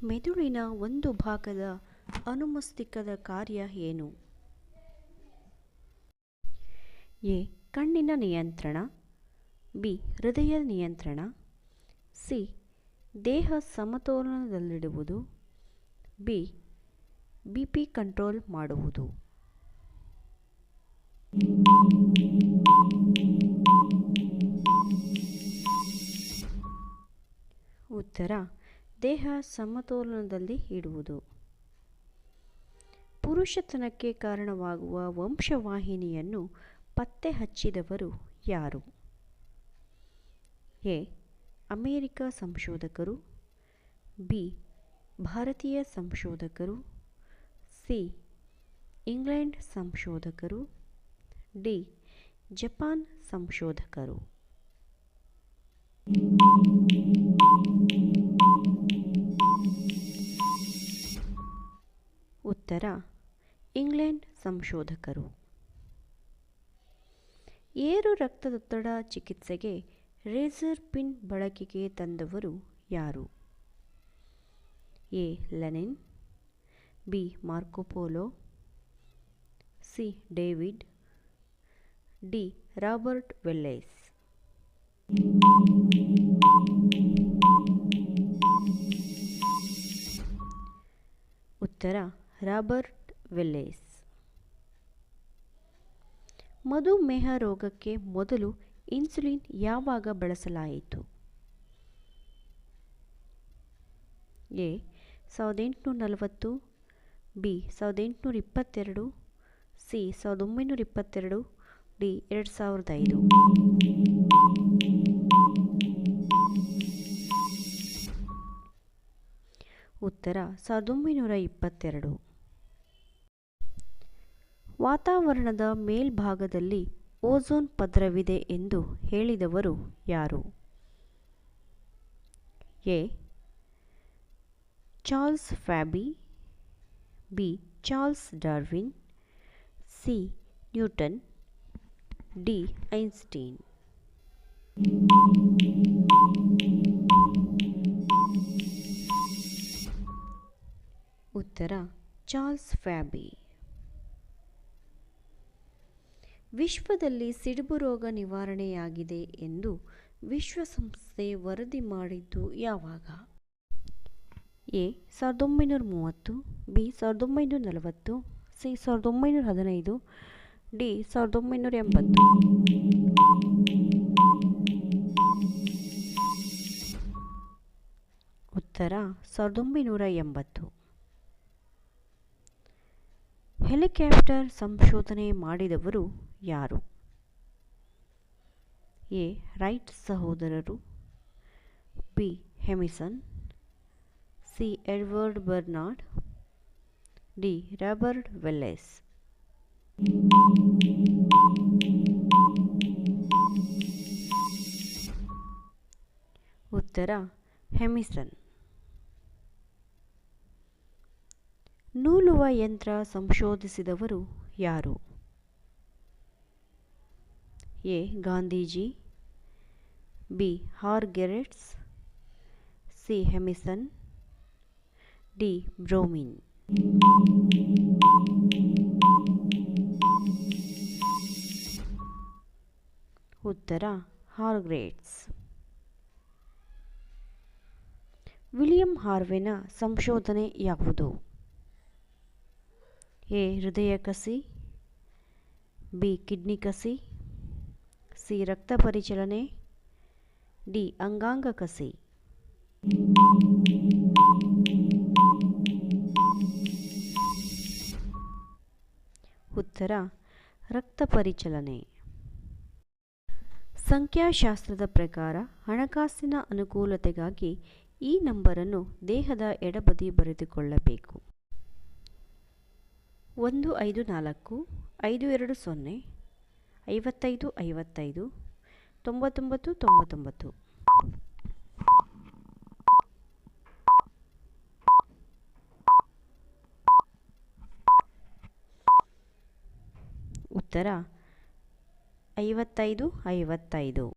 ಮೆದುಳಿನ ಒಂದು ಭಾಗದ ಅನುಮಸ್ತಿಷ್ಕದ ಕಾರ್ಯ ಏನು? ಎ. ಕಣ್ಣಿನ ನಿಯಂತ್ರಣ. ಬಿ. ಹೃದಯ ನಿಯಂತ್ರಣ. ಸಿ. ದೇಹ ಸಮತೋಲನದಲ್ಲಿಡುವುದು. ಬಿ. ಬಿಪಿ ಕಂಟ್ರೋಲ್ ಮಾಡುವುದು. ಉತ್ತರ ದೇಹ ಸಮತೋಲನದಲ್ಲಿ ಇಡುವುದು. ಪುರುಷತನಕ್ಕೆ ಕಾರಣವಾಗುವ ವಂಶವಾಹಿನಿಯನ್ನು ಪತ್ತೆ ಹಚ್ಚಿದವರು ಯಾರು? ಎ. ಅಮೆರಿಕ ಸಂಶೋಧಕರು. ಬಿ. ಭಾರತೀಯ ಸಂಶೋಧಕರು. ಸಿ. ಇಂಗ್ಲೆಂಡ್ ಸಂಶೋಧಕರು. ಡಿ. ಜಪಾನ್ ಸಂಶೋಧಕರು. ಉತ್ತರ ಇಂಗ್ಲೆಂಡ್ ಸಂಶೋಧಕರು. ಏರು ರಕ್ತದೊತ್ತಡ ಚಿಕಿತ್ಸೆಗೆ ರೇಸರ್ ಪಿನ್ ಬಳಕೆಗೆ ತಂದವರು ಯಾರು? A. Lenin. B. Marco Polo. C. David. D. Robert Welles. ಉತ್ತರ ರಾಬರ್ಟ್ ವೆಲ್ಲೇಸ್. ಮಧುಮೇಹ ರೋಗಕ್ಕೆ ಮೊದಲು ಇನ್ಸುಲಿನ್ ಯಾವಾಗ ಬಳಸಲಾಯಿತು? ಎ. 1840. ಬಿ. 1822. ಸಿ. 1922. ಡಿ. 2005. ಉತ್ತರ 1922. ವಾತಾವರಣದ ಮೇಲ್ಭಾಗದಲ್ಲಿ ಓಝೋನ್ ಪದರವಿದೆ ಎಂದು ಹೇಳಿದವರು ಯಾರು? A. Charles Fabry. B. Charles Darwin. C. Newton. D. Einstein. ಉತ್ತರ ಚಾರ್ಲ್ಸ್ ಫ್ಯಾಬಿ. ವಿಶ್ವದಲ್ಲಿ ಸಿಡುಬು ರೋಗ ನಿವಾರಣೆಯಾಗಿದೆ ಎಂದು ವಿಶ್ವಸಂಸ್ಥೆ ವರದಿ ಮಾಡಿದ್ದು ಯಾವಾಗ? ಎ. 1930. ಬಿ. 1940. ಸಿ. 1915. ಡಿ. 1980. ಉತ್ತರ 1980. ಹೆಲಿಕಾಪ್ಟರ್ ಸಂಶೋಧನೆ ಮಾಡಿದವರು ಯಾರು? ಎ. ರೈಟ್ ಸಹೋದರರು. ಬಿ. ಹೆಮಿಸನ್. C. Edward Bernard. D. Robert Welles. ಉತ್ತರ ಹೆಮಿಸನ್. ನೂಲುವ ಯಂತ್ರ ಸಂಶೋಧಿಸಿದವರು ಯಾರು? A. Gandhiji. B. Hargreaves. C. ಹೆಮಿಸನ್. ಡಿ. ಬ್ರೌನಿನ್. ಉತ್ತರ ಹಾರ್ಗ್ರೆಟ್ಸ್. ವಿಲಿಯಂ ಹಾರ್ವೆನ ಸಂಶೋಧನೆ ಯಾವುದು? ಎ. ಹೃದಯ ಕಸಿ. ಬಿ. ಕಿಡ್ನಿ ಕಸಿ. ಸಿ. ರಕ್ತ ಪರಿಚಲನೆ. ಡಿ. ಅಂಗಾಂಗ ಕಸಿ. ಉತ್ತರ ರಕ್ತ ಪರಿಚಲನೆ. ಸಂಖ್ಯಾಶಾಸ್ತ್ರದ ಪ್ರಕಾರ ಹಣಕಾಸಿನ ಅನುಕೂಲತೆಗಾಗಿ ಈ ನಂಬರನ್ನು ದೇಹದ ಎಡಬದಿ ಬರೆದುಕೊಳ್ಳಬೇಕು. 154 520 55 55 99 99. ಉತ್ತರ 55 55.